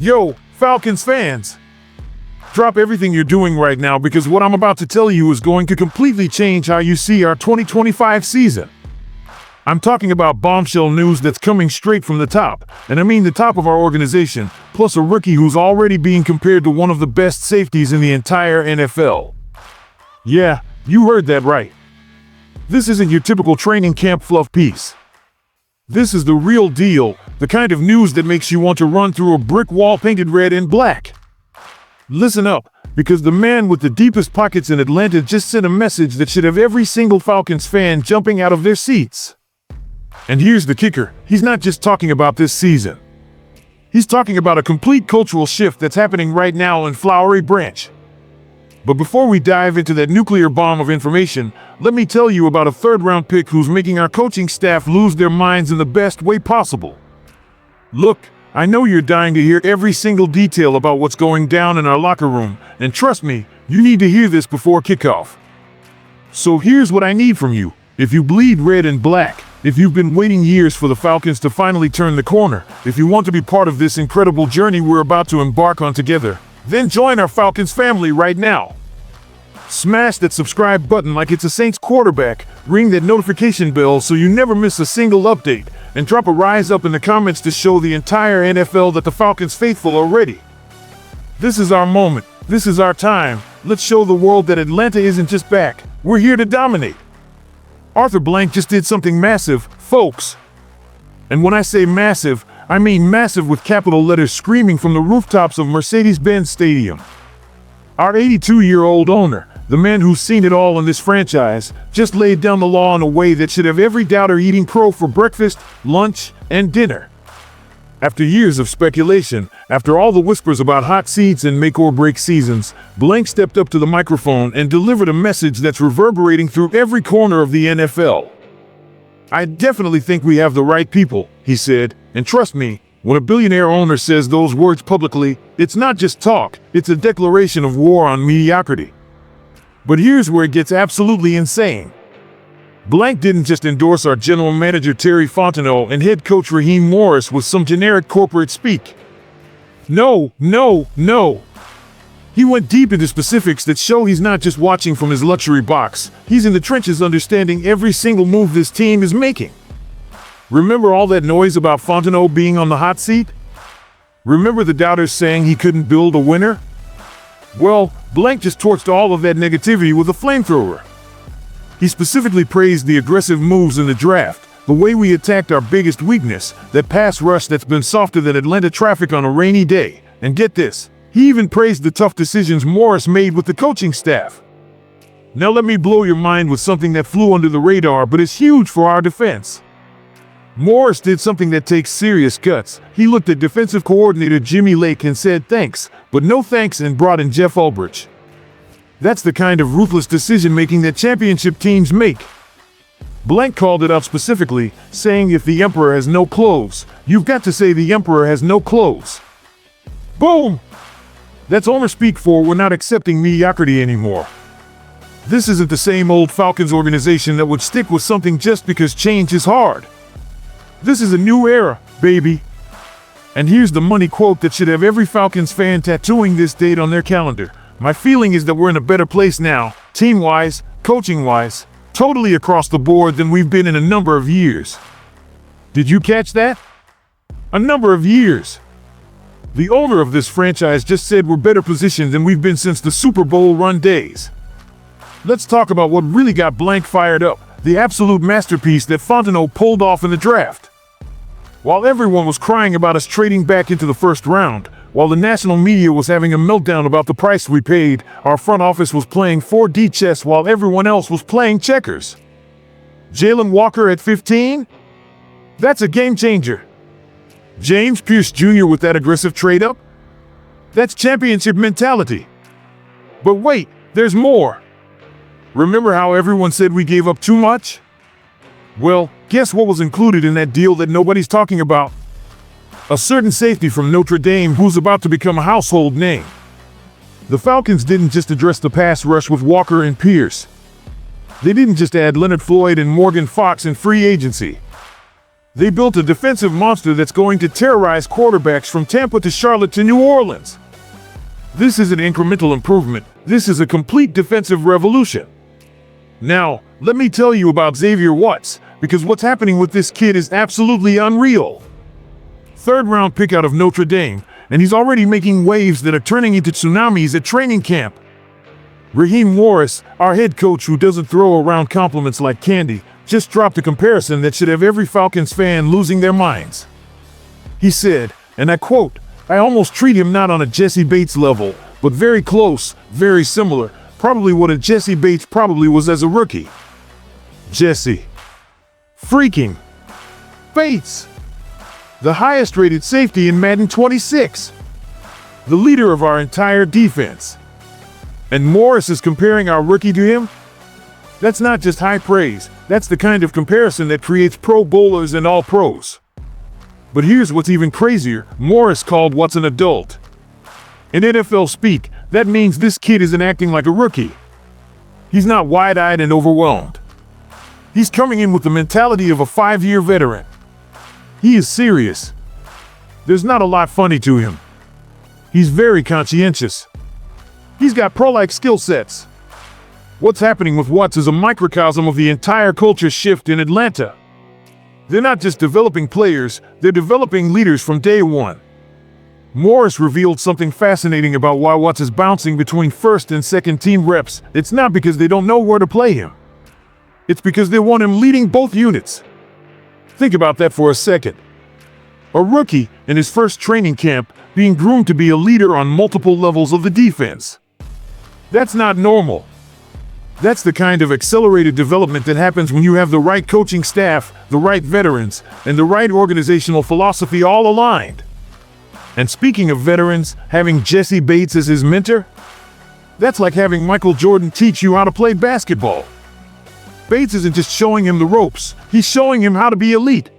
Yo, Falcons fans! Drop everything you're doing right now because what I'm about to tell you is going to completely change how you see our 2025 season. I'm talking about bombshell news that's coming straight from the top, and I mean the top of our organization, plus a rookie who's already being compared to one of the best safeties in the entire NFL. Yeah, you heard that right. This isn't your typical training camp fluff piece. This is the real deal, the kind of news that makes you want to run through a brick wall painted red and black. Listen up, because the man with the deepest pockets in Atlanta just sent a message that should have every single Falcons fan jumping out of their seats. And here's the kicker, he's not just talking about this season. He's talking about a complete cultural shift that's happening right now in Flowery Branch. But before we dive into that nuclear bomb of information, let me tell you about a third-round pick who's making our coaching staff lose their minds in the best way possible. Look, I know you're dying to hear every single detail about what's going down in our locker room, and trust me, you need to hear this before kickoff. So here's what I need from you. If you bleed red and black, if you've been waiting years for the Falcons to finally turn the corner, if you want to be part of this incredible journey we're about to embark on together, then join our Falcons family right now. Smash that subscribe button like it's a Saints quarterback, ring that notification bell so you never miss a single update, and drop a rise up in the comments to show the entire NFL that the Falcons faithful are ready. This is our moment. This is our time. Let's show the world that Atlanta isn't just back. We're here to dominate. Arthur Blank just did something massive, folks. And when I say massive, I mean massive with capital letters screaming from the rooftops of Mercedes-Benz Stadium. Our 82-year-old owner, the man who's seen it all in this franchise, just laid down the law in a way that should have every doubter eating crow for breakfast, lunch, and dinner. After years of speculation, after all the whispers about hot seats and make-or-break seasons, Blank stepped up to the microphone and delivered a message that's reverberating through every corner of the NFL. I definitely think we have the right people, he said, and trust me, when a billionaire owner says those words publicly, it's not just talk, it's a declaration of war on mediocrity. But here's where it gets absolutely insane. Blank didn't just endorse our general manager Terry Fontenot and head coach Raheem Morris with some generic corporate speak. No. He went deep into specifics that show he's not just watching from his luxury box, he's in the trenches understanding every single move this team is making. Remember all that noise about Fontenot being on the hot seat? Remember the doubters saying he couldn't build a winner? Well, Blank just torched all of that negativity with a flamethrower. He specifically praised the aggressive moves in the draft, the way we attacked our biggest weakness, that pass rush that's been softer than Atlanta traffic on a rainy day. And get this, he even praised the tough decisions Morris made with the coaching staff. Now let me blow your mind with something that flew under the radar but is huge for our defense. Morris did something that takes serious guts. He looked at defensive coordinator Jimmy Lake and said thanks, but no thanks, and brought in Jeff Ulbrich. That's the kind of ruthless decision-making that championship teams make. Blank called it out specifically, saying if the emperor has no clothes, you've got to say the emperor has no clothes. Boom! That's owner speak for we're not accepting mediocrity anymore. This isn't the same old Falcons organization that would stick with something just because change is hard. This is a new era, baby. And here's the money quote that should have every Falcons fan tattooing this date on their calendar. My feeling is that we're in a better place now, team-wise, coaching-wise, totally across the board than we've been in a number of years. Did you catch that? A number of years. The owner of this franchise just said we're better positioned than we've been since the Super Bowl run days. Let's talk about what really got Blank fired up, the absolute masterpiece that Fontenot pulled off in the draft. While everyone was crying about us trading back into the first round, while the national media was having a meltdown about the price we paid, our front office was playing 4D chess while everyone else was playing checkers. Jalen Walker at 15? That's a game changer. James Pierce Jr. with that aggressive trade-up? That's championship mentality. But wait, there's more. Remember how everyone said we gave up too much? Well, guess what was included in that deal that nobody's talking about? A certain safety from Notre Dame who's about to become a household name. The Falcons didn't just address the pass rush with Walker and Pierce. They didn't just add Leonard Floyd and Morgan Fox in free agency. They built a defensive monster that's going to terrorize quarterbacks from Tampa to Charlotte to New Orleans. This is an incremental improvement. This is a complete defensive revolution. Now, let me tell you about Xavier Watts, because what's happening with this kid is absolutely unreal. Third-round pick out of Notre Dame, and he's already making waves that are turning into tsunamis at training camp. Raheem Morris, our head coach who doesn't throw around compliments like candy, just dropped a comparison that should have every Falcons fan losing their minds. He said, and I quote, "I almost treat him not on a Jesse Bates level, but very close, very similar, probably what a Jesse Bates probably was as a rookie." Jesse freaking Bates, the highest rated safety in Madden 26, the leader of our entire defense. And Morris is comparing our rookie to him? That's not just high praise, that's the kind of comparison that creates Pro Bowlers and all pros. But here's what's even crazier, Morris called Watts an adult. In NFL speak, that means this kid isn't acting like a rookie. He's not wide-eyed and overwhelmed. He's coming in with the mentality of a 5-year veteran. He is serious. There's not a lot funny to him. He's very conscientious. He's got pro-like skill sets. What's happening with Watts is a microcosm of the entire culture shift in Atlanta. They're not just developing players, they're developing leaders from day one. Morris revealed something fascinating about why Watts is bouncing between first and second team reps. It's not because they don't know where to play him. It's because they want him leading both units. Think about that for a second. A rookie in his first training camp being groomed to be a leader on multiple levels of the defense. That's not normal. That's the kind of accelerated development that happens when you have the right coaching staff, the right veterans, and the right organizational philosophy all aligned. And speaking of veterans, having Jesse Bates as his mentor? That's like having Michael Jordan teach you how to play basketball. Bates isn't just showing him the ropes, he's showing him how to be elite.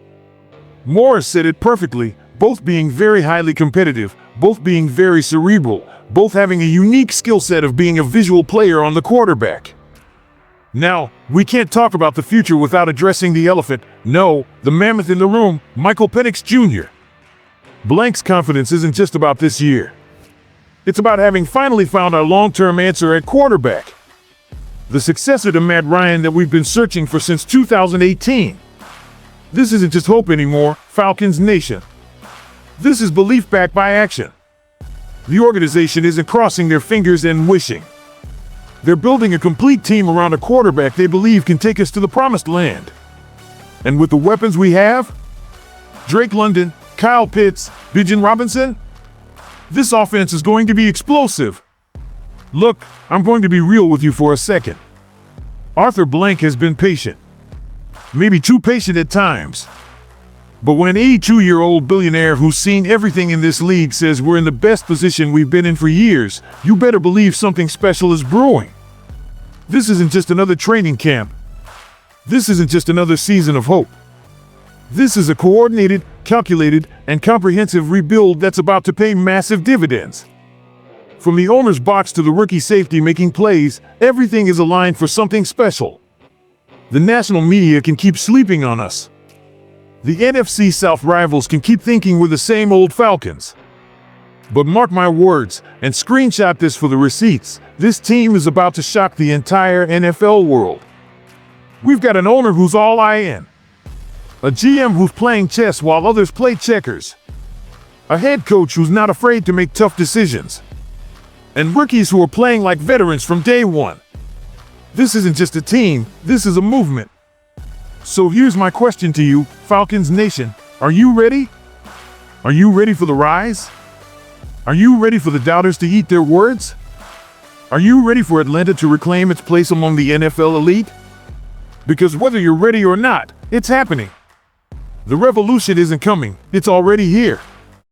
Morris said it perfectly, both being very highly competitive, both being very cerebral, both having a unique skill set of being a visual player on the quarterback. Now, we can't talk about the future without addressing the elephant, no, the mammoth in the room, Michael Penix Jr. Blank's confidence isn't just about this year. It's about having finally found our long-term answer at quarterback. The successor to Matt Ryan that we've been searching for since 2018. This isn't just hope anymore, Falcons Nation. This is belief backed by action. The organization isn't crossing their fingers and wishing. They're building a complete team around a quarterback they believe can take us to the promised land. And with the weapons we have, Drake London, Kyle Pitts, Bijan Robinson, this offense is going to be explosive. Look, I'm going to be real with you for a second. Arthur Blank has been patient. Maybe too patient at times. But when an 82-year-old billionaire who's seen everything in this league says we're in the best position we've been in for years, you better believe something special is brewing. This isn't just another training camp. This isn't just another season of hope. This is a coordinated, calculated, and comprehensive rebuild that's about to pay massive dividends. From the owner's box to the rookie safety making plays, everything is aligned for something special. The national media can keep sleeping on us. The NFC South rivals can keep thinking we're the same old Falcons. But mark my words, and screenshot this for the receipts, this team is about to shock the entire NFL world. We've got an owner who's all in. A GM who's playing chess while others play checkers. A head coach who's not afraid to make tough decisions. And rookies who are playing like veterans from day one. This isn't just a team, this is a movement. So here's my question to you, Falcons Nation. Are you ready? Are you ready for the rise? Are you ready for the doubters to eat their words? Are you ready for Atlanta to reclaim its place among the NFL elite? Because whether you're ready or not, it's happening. The revolution isn't coming, it's already here.